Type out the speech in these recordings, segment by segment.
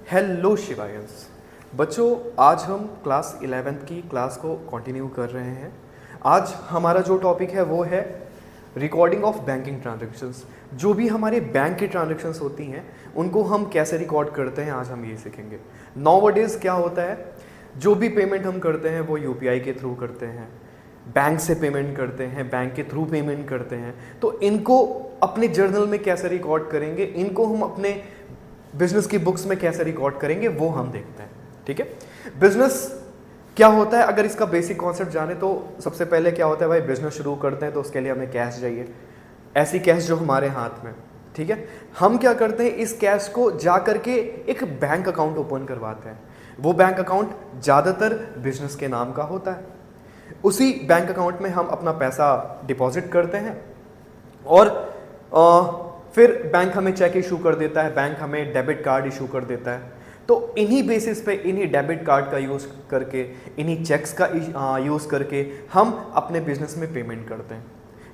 Hello शिवायंस बच्चों, आज हम क्लास 11th की क्लास को कंटिन्यू कर रहे हैं। आज हमारा जो टॉपिक है वो है रिकॉर्डिंग ऑफ बैंकिंग ट्रांजैक्शंस। जो भी हमारे बैंक की ट्रांजैक्शंस होती हैं उनको हम कैसे रिकॉर्ड करते हैं, आज हम ये सीखेंगे। नाउअडेज क्या होता है, जो भी पेमेंट हम करते हैं वो यूपीआई के थ्रू करते हैं, बैंक से पेमेंट करते हैं, बैंक के थ्रू पेमेंट करते हैं। तो इनको अपने जर्नल में कैसे रिकॉर्ड करेंगे, इनको हम अपने बिजनेस की बुक्स में कैसे रिकॉर्ड करेंगे वो हम देखते हैं। ठीक है, बिजनेस क्या होता है, अगर इसका बेसिक कॉन्सेप्ट जाने तो सबसे पहले क्या होता है भाई, बिजनेस शुरू करते हैं तो उसके लिए हमें कैश चाहिए, ऐसी कैश जो हमारे हाथ में। ठीक है, हम क्या करते हैं, इस कैश को जा करके एक बैंक अकाउंट ओपन करवाते हैं। वो बैंक अकाउंट ज़्यादातर बिजनेस के नाम का होता है। उसी बैंक अकाउंट में हम अपना पैसा डिपॉजिट करते हैं और फिर बैंक हमें चेक इशू कर देता है, बैंक हमें डेबिट कार्ड इशू कर देता है। तो इन्हीं बेसिस पे, इन्हीं डेबिट कार्ड का यूज़ करके, इन्हीं चेक्स का यूज़ करके हम अपने बिजनेस में पेमेंट करते हैं।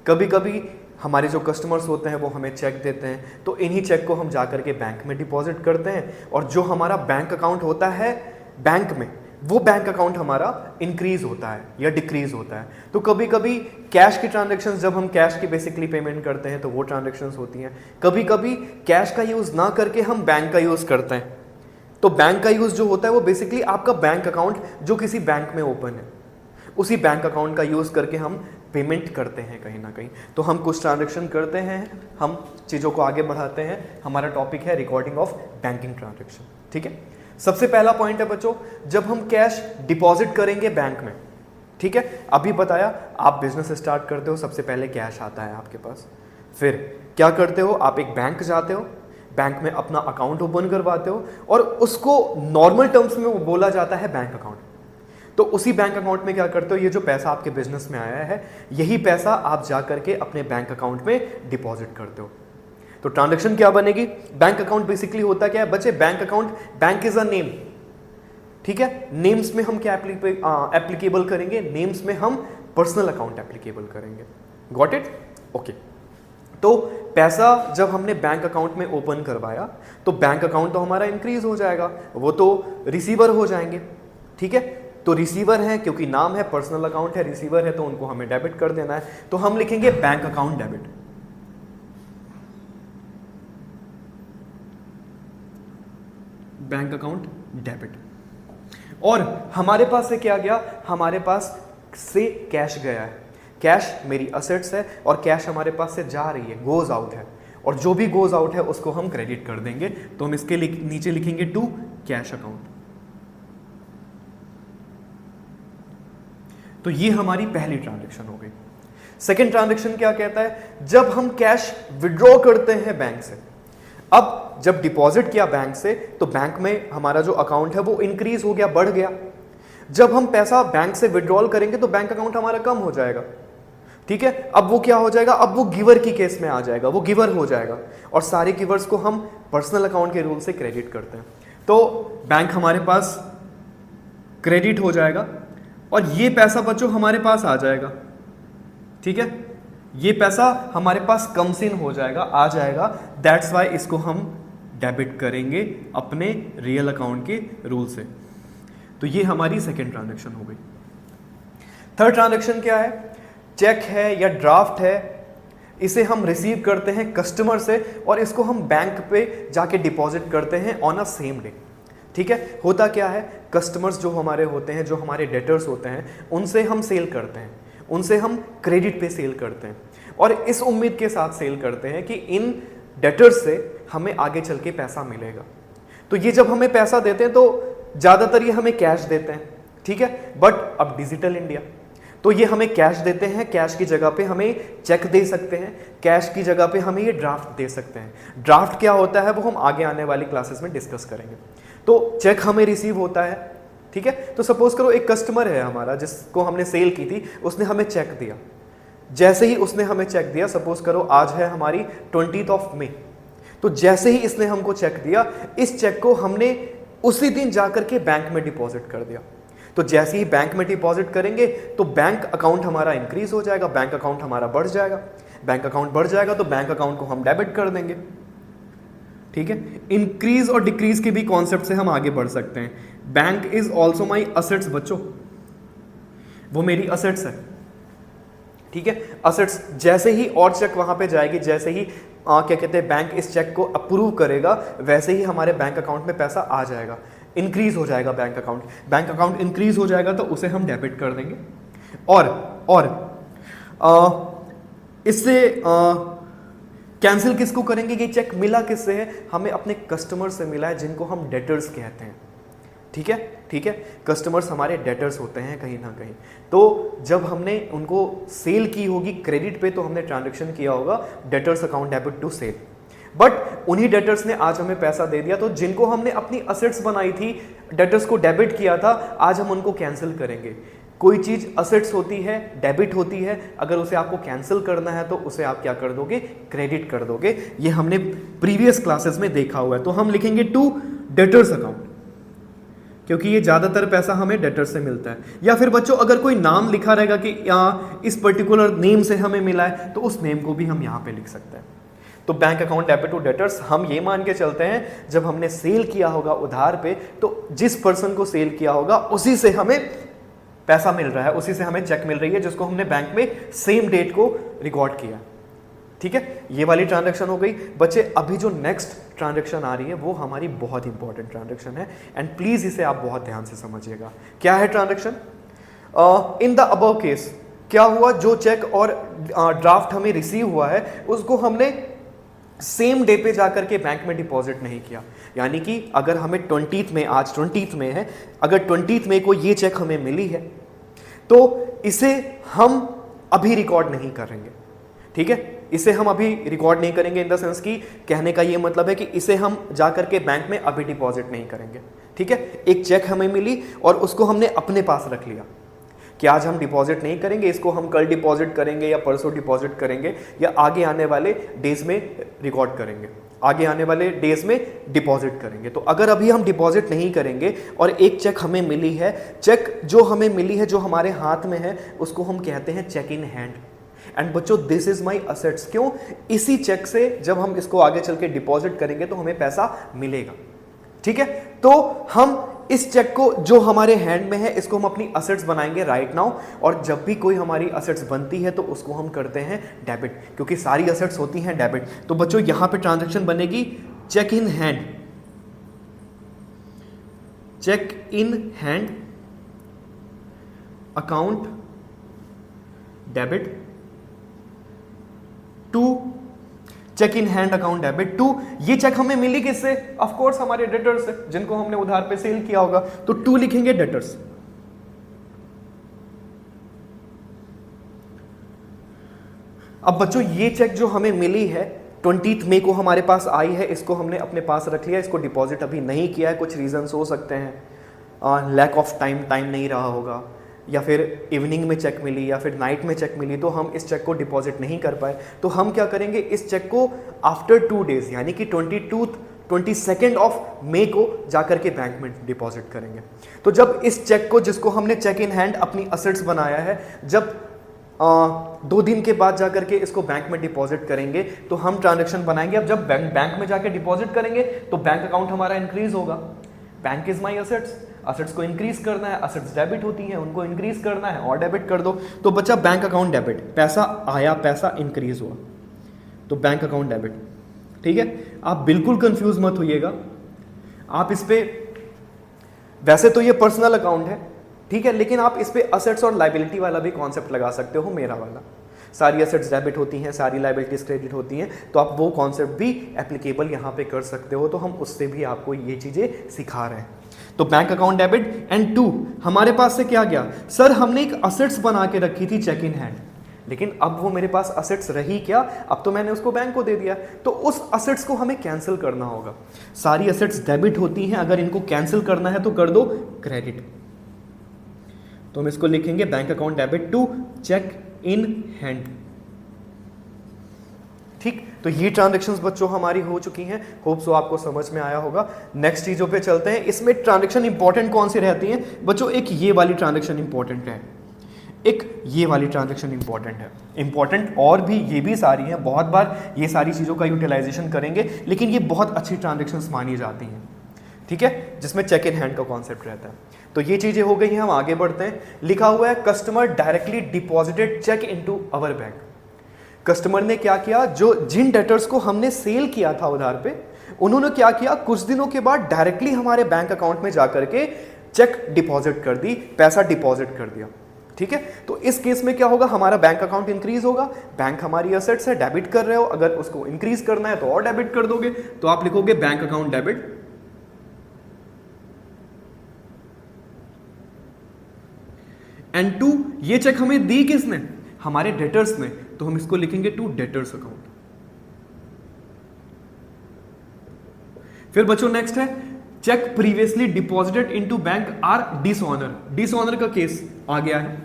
कभी कभी हमारे जो कस्टमर्स होते हैं वो हमें चेक देते हैं, तो इन्हीं चेक को हम जा करके बैंक में डिपॉजिट करते हैं। और जो हमारा बैंक अकाउंट होता है बैंक में, वो बैंक अकाउंट हमारा इंक्रीज होता है या डिक्रीज होता है। तो कभी कभी कैश की ट्रांजैक्शंस, जब हम कैश की बेसिकली पेमेंट करते हैं तो वो ट्रांजैक्शंस होती हैं। कभी कभी कैश का यूज़ ना करके हम बैंक का यूज़ करते हैं। तो बैंक का यूज़ जो होता है वो बेसिकली आपका बैंक अकाउंट जो किसी बैंक में ओपन है, उसी बैंक अकाउंट का यूज़ करके हम पेमेंट करते हैं कहीं ना कहीं। तो हम कुछ ट्रांजैक्शन करते हैं, हम चीज़ों को आगे बढ़ाते हैं। हमारा टॉपिक है रिकॉर्डिंग ऑफ बैंकिंग ट्रांजैक्शन। ठीक है, सबसे पहला पॉइंट है बच्चों, जब हम कैश डिपॉजिट करेंगे बैंक में। ठीक है, अभी बताया आप बिजनेस स्टार्ट करते हो, सबसे पहले कैश आता है आपके पास। फिर क्या करते हो, आप एक बैंक जाते हो, बैंक में अपना अकाउंट ओपन करवाते हो और उसको नॉर्मल टर्म्स में बोला जाता है बैंक अकाउंट। तो उसी बैंक अकाउंट में क्या करते हो, ये जो पैसा आपके बिजनेस में आया है, यही पैसा आप जा करके अपने बैंक अकाउंट में डिपॉजिट करते हो। तो ट्रांजैक्शन क्या बनेगी, बैंक अकाउंट बेसिकली होता क्या है बच्चे, bank account, bank is a name. ठीक है, नेम्स में हम क्या एप्लीकेबल करेंगे, नेम्स में हम पर्सनल अकाउंट एप्लीकेबल करेंगे। Got it? ओके। तो पैसा जब हमने बैंक अकाउंट में ओपन करवाया तो बैंक अकाउंट तो हमारा इंक्रीज हो जाएगा, वो तो रिसीवर हो जाएंगे। ठीक है, तो रिसीवर है क्योंकि नाम है, पर्सनल अकाउंट है, रिसीवर है तो उनको हमें डेबिट कर देना है। तो हम लिखेंगे bank account debit. Bank account debit. और हमारे पास से क्या गया, हमारे पास से कैश गया है। कैश मेरी असेट्स है और कैश हमारे पास से जा रही है, गोज आउट है। और जो भी गोज आउट है उसको हम क्रेडिट कर देंगे। तो हम इसके नीचे लिखेंगे टू कैश अकाउंट। तो ये हमारी पहली ट्रांजैक्शन हो गई। सेकेंड ट्रांजैक्शन क्या कहता है, जब हम कैश विड्रॉ करते हैं बैंक से। अब जब डिपॉजिट किया बैंक से तो बैंक में हमारा जो अकाउंट है वो इंक्रीज हो गया, बढ़ गया। जब हम पैसा बैंक से विड्रॉल करेंगे तो बैंक अकाउंट हमारा कम हो जाएगा। ठीक है, अब वो क्या हो जाएगा, अब वो गिवर की केस में आ जाएगा, वो गिवर हो जाएगा। और सारे गिवर्स को हम पर्सनल अकाउंट के रूल से क्रेडिट करते हैं। तो बैंक हमारे पास क्रेडिट हो जाएगा और ये पैसा बच्चों हमारे पास आ जाएगा। ठीक है, ये पैसा हमारे पास कम्स इन हो जाएगा, आ जाएगा। दैट्स वाई इसको हम डेबिट करेंगे अपने रियल अकाउंट के रूल से। तो ये हमारी सेकेंड ट्रांजैक्शन हो गई। थर्ड ट्रांजैक्शन क्या है, चेक है या ड्राफ्ट है, इसे हम रिसीव करते हैं कस्टमर से और इसको हम बैंक पे जाके डिपॉजिट करते हैं ऑन अ सेम डे। ठीक है, होता क्या है, कस्टमर्स जो हमारे होते हैं, जो हमारे डेटर्स होते हैं, उनसे हम सेल करते हैं, उनसे हम क्रेडिट पे सेल करते हैं और इस उम्मीद के साथ सेल करते हैं कि इन डेटर्स से हमें आगे चल के पैसा मिलेगा। तो ये जब हमें पैसा देते हैं तो ज़्यादातर ये हमें कैश देते हैं। ठीक है, बट अब डिजिटल इंडिया, तो ये हमें कैश देते हैं, कैश की जगह पे हमें चेक दे सकते हैं, कैश की जगह पे हमें ये ड्राफ्ट दे सकते हैं। ड्राफ्ट क्या होता है वो हम आगे आने वाली क्लासेस में डिस्कस करेंगे। तो चेक हमें रिसीव होता है। ठीक है, तो सपोज करो एक कस्टमर है हमारा जिसको हमने सेल की थी, उसने हमें चेक दिया। जैसे ही उसने हमें चेक दिया, सपोज करो आज है हमारी 20 मई, तो जैसे ही इसने हमको चेक दिया, इस चेक को हमने उसी दिन जाकर के बैंक में डिपॉजिट कर दिया। तो जैसे ही बैंक में डिपॉजिट करेंगे तो बैंक अकाउंट हमारा इंक्रीज हो जाएगा, बैंक अकाउंट हमारा बढ़ जाएगा। बैंक अकाउंट बढ़ जाएगा तो बैंक अकाउंट को हम डेबिट कर देंगे। ठीक है, इंक्रीज और डिक्रीज के भी कॉन्सेप्ट से हम आगे बढ़ सकते हैं। Bank is also my assets बच्चों, वो मेरी असेट्स है, ठीक है। असेट्स जैसे ही और चेक वहां पे जाएगी, जैसे ही क्या कहते हैं बैंक इस चेक को अप्रूव करेगा, वैसे ही हमारे बैंक अकाउंट में पैसा आ जाएगा, इंक्रीज हो जाएगा bank account. Bank account increase हो जाएगा तो उसे हम डेबिट कर देंगे। और इससे कैंसिल किसको करेंगे? ये चेक मिला किससे है? हमें अपने कस्टमर से मिला है, जिनको हम डेटर्स कहते हैं, ठीक है, ठीक है। कस्टमर्स हमारे डेटर्स होते हैं कहीं ना कहीं। तो जब हमने उनको सेल की होगी क्रेडिट पे, तो हमने ट्रांजैक्शन किया होगा debtors account debit to sale, but उन्हीं डेटर्स ने आज हमें पैसा दे दिया। तो जिनको हमने अपनी असेट्स बनाई थी, डेटर्स को डेबिट किया था, आज हम उनको कैंसिल करेंगे। कोई चीज असेट्स होती है, डेबिट होती है, अगर उसे आपको कैंसिल करना है तो उसे आप क्या कर दोगे? क्रेडिट कर दोगे। ये हमने प्रीवियस क्लासेस में देखा हुआ है। तो हम लिखेंगे टू डेटर्स अकाउंट, क्योंकि ये ज्यादातर पैसा हमें डेटर से मिलता है। या फिर बच्चों अगर कोई नाम लिखा रहेगा कि इस पर्टिकुलर नेम से हमें मिला है, तो उस नेम को भी हम यहाँ पे लिख सकते हैं। तो bank account debit to debtors हम ये मान के चलते हैं, जब हमने सेल किया होगा उधार पे, तो जिस पर्सन को सेल किया होगा उसी से हमें पैसा मिल रहा है, उसी से हमें चेक मिल रही है, जिसको हमने बैंक में सेम डेट को रिकॉर्ड किया, ठीक है। ये वाली ट्रांजैक्शन हो गई बच्चे। अभी जो नेक्स्ट ट्रांजैक्शन आ रही है वो हमारी बहुत इंपॉर्टेंट ट्रांजैक्शन है, एंड प्लीज इसे आप बहुत ध्यान से समझिएगा। क्या है transaction? In the above case क्या हुआ? जो चेक और ड्राफ्ट हमें रिसीव हुआ है, उसको हमने सेम डे पे जाकर के बैंक में डिपॉजिट नहीं किया। यानी कि अगर हमें 20th में, आज 20th में है, अगर 20th मई को ये चेक हमें मिली है, तो इसे हम अभी रिकॉर्ड नहीं करेंगे, ठीक है। इसे हम अभी रिकॉर्ड नहीं करेंगे, इन द सेंस की कहने का ये मतलब है कि इसे हम जाकर के बैंक में अभी डिपॉजिट नहीं करेंगे, ठीक है। एक चेक हमें मिली और उसको हमने अपने पास रख लिया कि आज हम डिपॉजिट नहीं करेंगे, इसको हम कल डिपॉजिट करेंगे या परसों डिपॉजिट करेंगे या आगे आने वाले डेज में रिकॉर्ड करेंगे, आगे आने वाले डेज में डिपॉजिट करेंगे। तो अगर अभी हम डिपॉजिट नहीं करेंगे और एक चेक हमें मिली है, चेक जो हमें मिली है, जो हमारे हाथ में है, उसको हम कहते हैं चेक इन हैंड। एंड बच्चों दिस इज माई असेट्स। क्यों? इसी चेक से जब हम इसको आगे चल के डिपॉजिट करेंगे तो हमें पैसा मिलेगा, ठीक है। तो हम इस चेक को जो हमारे हैंड में है, इसको हम अपनी असेट्स बनाएंगे राइट नाउ। और जब भी कोई हमारी असेट्स बनती है तो उसको हम करते हैं डेबिट, क्योंकि सारी असेट्स होती हैं डेबिट। तो बच्चों यहां पे ट्रांजैक्शन बनेगी cheque in hand, cheque in hand account debit to cheque in hand account debit to. ये चेक हमें मिली किससे? ऑफ कोर्स हमारे डेटर्स से, जिनको हमने उधार पे सेल किया होगा। तो टू लिखेंगे डेटर्स। अब बच्चों ये चेक जो हमें मिली है 20th मई को हमारे पास आई है, इसको हमने अपने पास रख लिया, इसको डिपॉजिट अभी नहीं किया है। कुछ रीजंस हो सकते हैं, लैक ऑफ टाइम नहीं रहा होगा, या फिर इवनिंग में चेक मिली, या फिर नाइट में चेक मिली, तो हम इस चेक को डिपॉजिट नहीं कर पाए। तो हम क्या करेंगे? इस चेक को आफ्टर 2 डेज यानी कि 22nd ऑफ मई को जाकर के बैंक में डिपॉजिट करेंगे। तो जब इस चेक को, जिसको हमने चेक इन हैंड अपनी असेट्स बनाया है, जब 2 दिन के बाद जाकर के इसको बैंक में डिपॉजिट करेंगे तो हम ट्रांजैक्शन बनाएंगे। अब जब बैंक में जाके डिपॉजिट करेंगे तो बैंक अकाउंट हमारा इंक्रीज होगा। Bank is my assets, assets को इंक्रीज करना है, असेट्स डेबिट होती हैं, उनको इंक्रीज करना है और डेबिट कर दो। तो बच्चा बैंक अकाउंट डेबिट, पैसा आया, पैसा इंक्रीज हुआ, तो बैंक अकाउंट डेबिट, ठीक है। आप बिल्कुल कंफ्यूज मत होइएगा। आप इस पे, वैसे तो ये पर्सनल अकाउंट है, ठीक है, लेकिन आप इस पे असेट्स और लाइबिलिटी वाला भी कॉन्सेप्ट लगा सकते हो, मेरा वाला। सारी असेट्स डेबिट होती हैं, सारी लाइबिलिटीज क्रेडिट होती हैं, तो आप वो कॉन्सेप्ट भी एप्लीकेबल यहाँ पे कर सकते हो। तो हम उससे भी आपको ये चीजें सिखा रहे हैं। तो bank account debit and to हमारे पास से क्या गया? सर हमने एक असेट्स बना के रखी थी चेक इन हैंड, लेकिन अब वो मेरे पास असेट्स रही क्या? अब तो मैंने उसको बैंक को दे दिया। तो उस असेट्स को हमें कैंसिल करना होगा। सारी असेट्स डेबिट होती हैं, अगर इनको कैंसिल करना है तो कर दो क्रेडिट। तो हम इसको लिखेंगे bank account debit to cheque in hand, ठीक। तो ये ट्रांजैक्शंस बच्चों हमारी हो चुकी हैं। होप सो आपको समझ में आया होगा। नेक्स्ट चीजों पे चलते हैं। इसमें ट्रांजैक्शन इंपॉर्टेंट कौन सी रहती हैं बच्चों? एक ये वाली ट्रांजैक्शन इंपॉर्टेंट है, एक ये वाली ट्रांजैक्शन इंपॉर्टेंट है, इंपॉर्टेंट और भी ये भी सारी हैं, बहुत बार ये सारी चीज़ों का यूटिलाइजेशन करेंगे, लेकिन ये बहुत अच्छी ट्रांजैक्शंस मानी जाती हैं, ठीक है, जिसमें चेक इन हैंड का कॉन्सेप्ट रहता है। तो ये चीज़ें हो गई हैं, हम आगे बढ़ते हैं। लिखा हुआ है customer directly deposited cheque into our bank. Customer ने क्या किया, जो जिन डेटर्स को हमने सेल किया था उधार पे, उन्होंने क्या किया, कुछ दिनों के बाद डायरेक्टली हमारे बैंक अकाउंट में जाकर के चेक डिपॉजिट कर दी, पैसा डिपॉजिट कर दिया, ठीक है। तो इस केस में क्या होगा, हमारा बैंक अकाउंट इंक्रीज होगा, बैंक हमारी एसेट्स है, डेबिट कर रहे हो, अगर उसको इंक्रीज करना है तो और डेबिट कर दोगे, तो आप लिखोगे bank account debit. And to, ये चेक हमें दी किसने, हमारे डेटर्स ने, तो हम इसको लिखेंगे टू डेटर्स अकाउंट। फिर बच्चों नेक्स्ट है cheque previously deposited into bank are dishonour. Dishonour का केस आ गया है।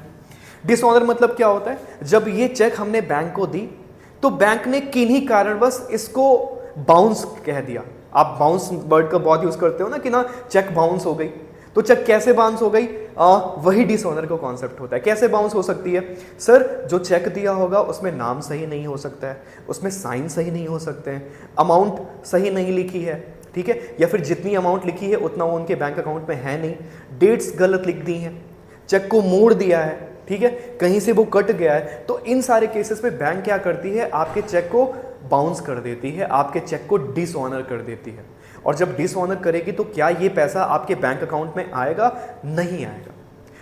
डिसऑनर मतलब क्या होता है, जब ये चेक हमने बैंक को दी तो बैंक ने किन्हीं कारणवश इसको बाउंस कह दिया। आप बाउंस वर्ड का बहुत यूज करते हो ना कि ना चेक बाउंस हो गई, तो चेक कैसे बाउंस हो गई, वही डिसऑनर का कॉन्सेप्ट होता है। कैसे बाउंस हो सकती है, सर जो चेक दिया होगा उसमें नाम सही नहीं हो सकता है, उसमें साइन सही नहीं हो सकते हैं, अमाउंट सही नहीं लिखी है, ठीक है, या फिर जितनी अमाउंट लिखी है उतना वो उनके बैंक अकाउंट में है नहीं, डेट्स गलत लिख दी हैं, चेक को मोड़ दिया है, ठीक है, कहीं से वो कट गया है। तो इन सारे केसेस में बैंक क्या करती है, आपके चेक को बाउंस कर देती है, आपके चेक को डिसऑनर कर देती है। और जब डिसऑनर करेगी तो क्या ये पैसा आपके बैंक अकाउंट में आएगा, नहीं आएगा।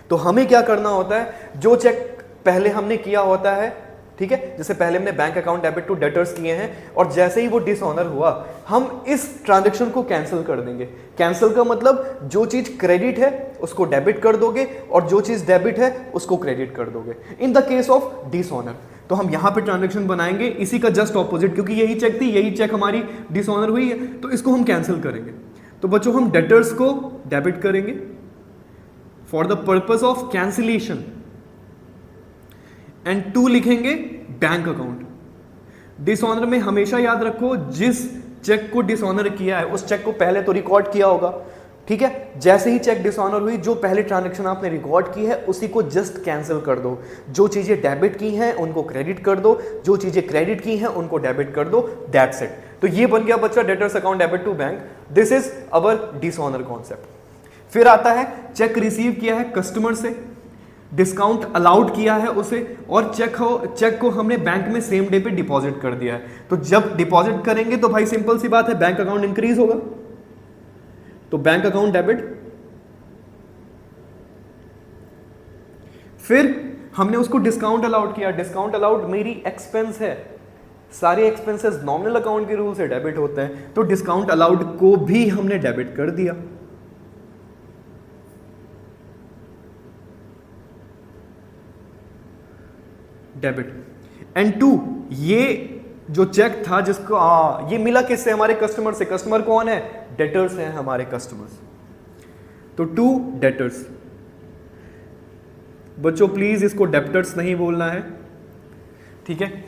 तो हमें क्या करना होता है, जो चेक पहले हमने किया होता है, ठीक है, जैसे पहले हमने bank account debit to debtors किए हैं, और जैसे ही वो डिसऑनर हुआ हम इस ट्रांजैक्शन को कैंसिल कर देंगे। कैंसिल का मतलब जो चीज क्रेडिट है उसको डेबिट कर दोगे और जो चीज डेबिट है उसको क्रेडिट कर दोगे in the case of dishonour. तो हम यहां पे ट्रांजैक्शन बनाएंगे इसी का जस्ट ऑपोजिट, क्योंकि यही चेक थी, यही चेक हमारी डिसऑनर हुई है, तो इसको हम कैंसिल करेंगे। तो बच्चों हम डेटर्स को डेबिट करेंगे for the purpose of cancellation, and to लिखेंगे बैंक अकाउंट। डिसऑनर में हमेशा याद रखो, जिस चेक को डिसऑनर किया है उस चेक को पहले तो रिकॉर्ड किया होगा, ठीक है, जैसे ही चेक डिसऑनर हुई जो पहले ट्रांजैक्शन आपने रिकॉर्ड की है उसी को जस्ट कैंसिल कर दो। जो चीजें डेबिट की हैं उनको क्रेडिट कर दो, जो चीजें क्रेडिट की हैं उनको डेबिट कर दो, दैट्स इट। तो ये बन गया बच्चा debtors account debit to bank, this is our dishonour concept. फिर आता है चेक रिसीव किया है कस्टमर से, डिस्काउंट अलाउड किया है उसे, और चेक को हमने बैंक में सेम डे पे डिपॉजिट कर दिया है। तो जब डिपॉजिट करेंगे तो भाई सिंपल सी बात है, बैंक अकाउंट इंक्रीज होगा, तो बैंक अकाउंट डेबिट। फिर हमने उसको डिस्काउंट अलाउड किया, डिस्काउंट अलाउड मेरी एक्सपेंस है, सारे एक्सपेंसेस नॉमिनल अकाउंट के रूल से डेबिट होते हैं, तो डिस्काउंट अलाउड को भी हमने डेबिट कर दिया। डेबिट। एंड टू, ये जो चेक था जिसको ये मिला किससे, हमारे कस्टमर से। कस्टमर कौन है, डेटर्स हैं हमारे कस्टमर्स, तो टू डेटर्स। बच्चों प्लीज इसको डेप्टर्स नहीं बोलना है, ठीक है,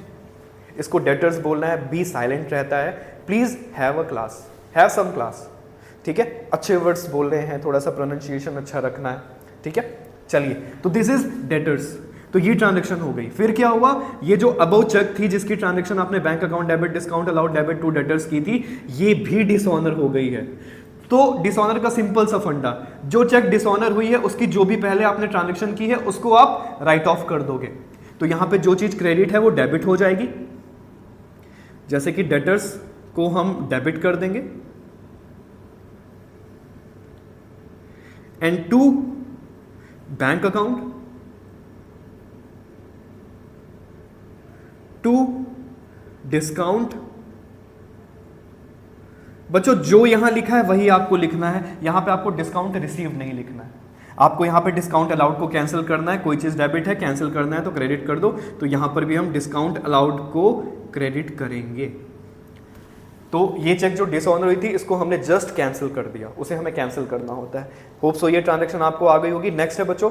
इसको डेटर्स बोलना है, बी साइलेंट रहता है। Please have a class, have some class, ठीक है, अच्छे वर्ड्स बोल रहे हैं, थोड़ा सा प्रोनाउंसिएशन अच्छा रखना है, ठीक है। चलिए, तो दिस इज डेटर्स, तो ये ट्रांजैक्शन हो गई। फिर क्या हुआ, ये जो अबव चेक थी जिसकी ट्रांजैक्शन आपने bank account debit discount allowed debit to debtors की थी, ये भी डिसऑनर हो गई है। तो डिसऑनर का सिंपल सा फंडा, जो चेक डिसऑनर हुई है उसकी जो भी पहले आपने ट्रांजैक्शन की है उसको आप राइट ऑफ कर दोगे। तो यहां पे जो चीज क्रेडिट है वो डेबिट हो जाएगी, जैसे कि डेटर्स को हम डेबिट कर देंगे, and to bank account, to discount. बच्चों जो यहां लिखा है वही आपको लिखना है, यहां पे आपको डिस्काउंट रिसीव नहीं लिखना है, आपको यहां पे डिस्काउंट अलाउड को कैंसिल करना है। कोई चीज डेबिट है, कैंसिल करना है तो क्रेडिट कर दो, तो यहां पर भी हम डिस्काउंट अलाउड को क्रेडिट करेंगे। तो ये चेक जो डिसऑनर हुई थी इसको हमने जस्ट कैंसिल कर दिया, उसे हमें कैंसिल करना होता है। होप सो ये ट्रांजैक्शन आपको आ गई होगी। नेक्स्ट है बच्चों,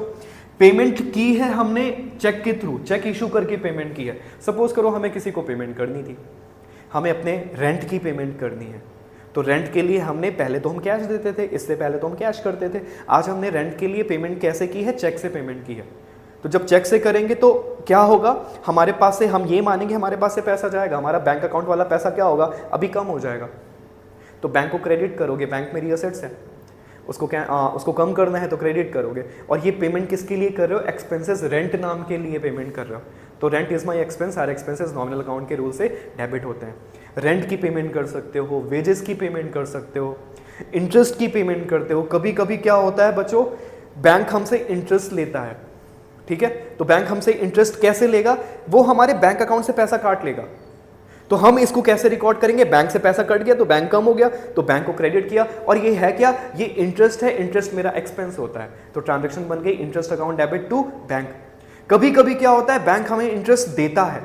पेमेंट की है हमने चेक के थ्रू, चेक इशू करके पेमेंट की है। सपोज करो हमें किसी को पेमेंट करनी थी, हमें अपने रेंट की पेमेंट करनी है, तो रेंट के लिए हमने पहले तो हम कैश देते थे, इससे पहले तो हम कैश करते थे, आज हमने रेंट के लिए पेमेंट कैसे की है, चेक से पेमेंट की है। तो जब चेक से करेंगे तो क्या होगा, हमारे पास से हम ये मानेंगे हमारे पास से पैसा जाएगा, हमारा बैंक अकाउंट वाला पैसा क्या होगा, अभी कम हो जाएगा। तो बैंक को क्रेडिट करोगे, बैंक मेरी असेट्स है, उसको कम करना है तो क्रेडिट करोगे। और ये पेमेंट किसके लिए कर रहे हो, एक्सपेंसेस रेंट नाम के लिए पेमेंट कर रहे हो। तो रेंट इज माई एक्सपेंस, सारे एक्सपेंसेस नॉमिनल अकाउंट के रूल से डेबिट होते हैं। रेंट की पेमेंट कर सकते हो, वेजेस की पेमेंट कर सकते हो, इंटरेस्ट की पेमेंट करते हो। कभी कभी क्या होता है बच्चों, बैंक हमसे इंटरेस्ट लेता है, ठीक है, तो बैंक हमसे इंटरेस्ट कैसे लेगा, वो हमारे बैंक अकाउंट से पैसा काट लेगा। तो हम इसको कैसे रिकॉर्ड करेंगे, बैंक से पैसा कट गया तो बैंक कम हो गया तो बैंक को क्रेडिट किया, और ये है क्या, ये इंटरेस्ट है, इंटरेस्ट मेरा एक्सपेंस होता है। तो ट्रांजैक्शन बन गई interest account debit to bank. कभी कभी क्या होता है, बैंक हमें इंटरेस्ट देता है,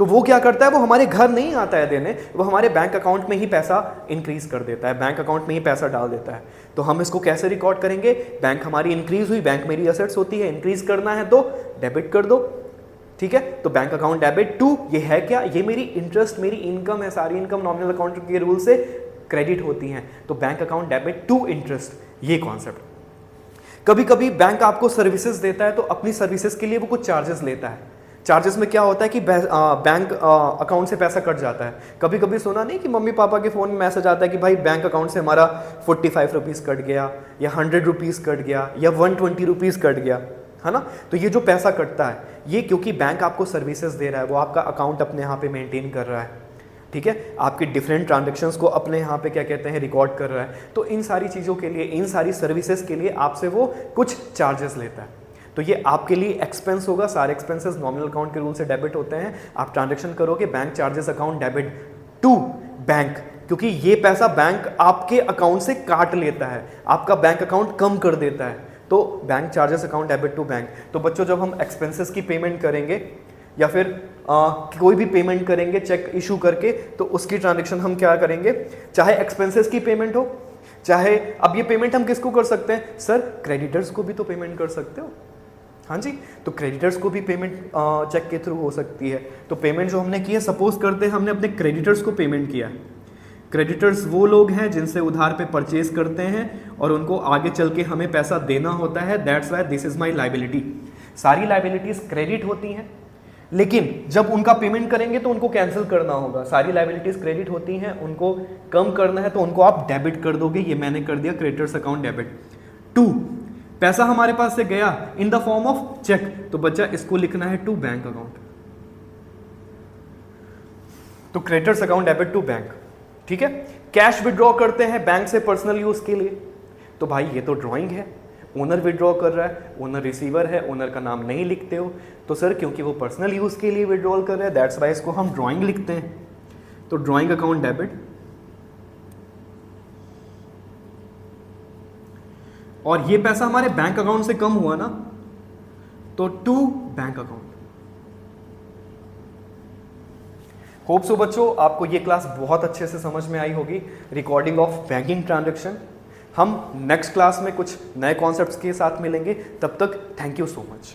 तो वो क्या करता है, वो हमारे घर नहीं आता है देने, वो हमारे बैंक अकाउंट में ही पैसा इंक्रीज कर देता है, बैंक अकाउंट में ही पैसा डाल देता है। तो हम इसको कैसे रिकॉर्ड करेंगे, बैंक हमारी इंक्रीज हुई, बैंक मेरी असेट्स होती है, इंक्रीज करना है तो डेबिट कर दो, ठीक है। तो बैंक अकाउंट डेबिट टू, ये है क्या, ये मेरी इंटरेस्ट, मेरी इनकम है, सारी इनकम नॉमिनल अकाउंट के रूल से क्रेडिट होती हैं। तो bank account debit to interest, ये कॉन्सेप्ट। कभी कभी बैंक आपको सर्विसेज देता है, तो अपनी सर्विसेज के लिए वो कुछ चार्जेस लेता है। चार्जेस में क्या होता है कि बैंक अकाउंट से पैसा कट जाता है। कभी कभी सुना नहीं कि मम्मी पापा के फ़ोन में मैसेज आता है कि भाई बैंक अकाउंट से हमारा 45 रुपीज़ कट गया, या 100 रुपीज़ कट गया, या 120 रुपीज़ कट गया, है ना। तो ये जो पैसा कटता है, ये क्योंकि बैंक आपको सर्विसेज दे रहा है, वो आपका अकाउंट अपने यहाँ पे मेंटेन कर रहा है, ठीक है, आपकी डिफरेंट ट्रांजैक्शंस को अपने यहाँ पे क्या कहते हैं, रिकॉर्ड कर रहा है। तो इन सारी चीज़ों के लिए, इन सारी सर्विसेज के लिए आपसे वो कुछ चार्जेस लेता है। तो ये आपके लिए एक्सपेंस होगा, सारे एक्सपेंसेस नॉमिनल अकाउंट के रूल से डेबिट होते हैं। आप ट्रांजैक्शन करोगे, bank charges account debit to bank, क्योंकि ये पैसा बैंक आपके अकाउंट से काट लेता है, आपका बैंक अकाउंट कम कर देता है। तो bank charges account debit to bank. तो बच्चों जब हम एक्सपेंसेस की पेमेंट करेंगे या फिर कोई भी पेमेंट करेंगे चेक इशू करके, तो उसकी ट्रांजैक्शन हम क्या करेंगे, चाहे एक्सपेंसेस की पेमेंट हो, चाहे, अब ये पेमेंट हम किसको कर सकते हैं, सर क्रेडिटर्स को भी तो पेमेंट कर सकते हो, हाँ जी, तो क्रेडिटर्स को भी पेमेंट चेक के थ्रू हो सकती है। तो पेमेंट जो हमने की है, सपोज करते हैं हमने अपने क्रेडिटर्स को पेमेंट किया। क्रेडिटर्स वो लोग हैं जिनसे उधार पे परचेज करते हैं और उनको आगे चल के हमें पैसा देना होता है, that's why this is my liability. सारी लाइबिलिटीज क्रेडिट होती हैं, लेकिन जब उनका पेमेंट करेंगे तो उनको कैंसिल करना होगा। सारी लाइबिलिटीज क्रेडिट होती हैं, उनको कम करना है तो उनको आप डेबिट कर दोगे। ये मैंने कर दिया क्रेडिटर्स अकाउंट डेबिट टू। पैसा हमारे पास से गया in the form of cheque, तो बच्चा इसको लिखना है टू बैंक अकाउंट। तो creditors account debit to bank, ठीक है। कैश विड्रॉ करते हैं बैंक से पर्सनल यूज के लिए, तो भाई ये तो ड्राइंग है, ओनर विड्रॉ कर रहा है, ओनर रिसीवर है, ओनर का नाम नहीं लिखते हो, तो सर क्योंकि वो पर्सनल यूज के लिए विड्रॉल कर रहा है, दैट्स वाई इसको हम ड्राइंग लिखते हैं। तो ड्राइंग अकाउंट डेबिट, और ये पैसा हमारे बैंक अकाउंट से कम हुआ ना, तो to bank account. Hope so बच्चों आपको ये क्लास बहुत अच्छे से समझ में आई होगी, रिकॉर्डिंग ऑफ बैंकिंग ट्रांजैक्शन। हम नेक्स्ट क्लास में कुछ नए कॉन्सेप्ट्स के साथ मिलेंगे, तब तक थैंक यू सो मच।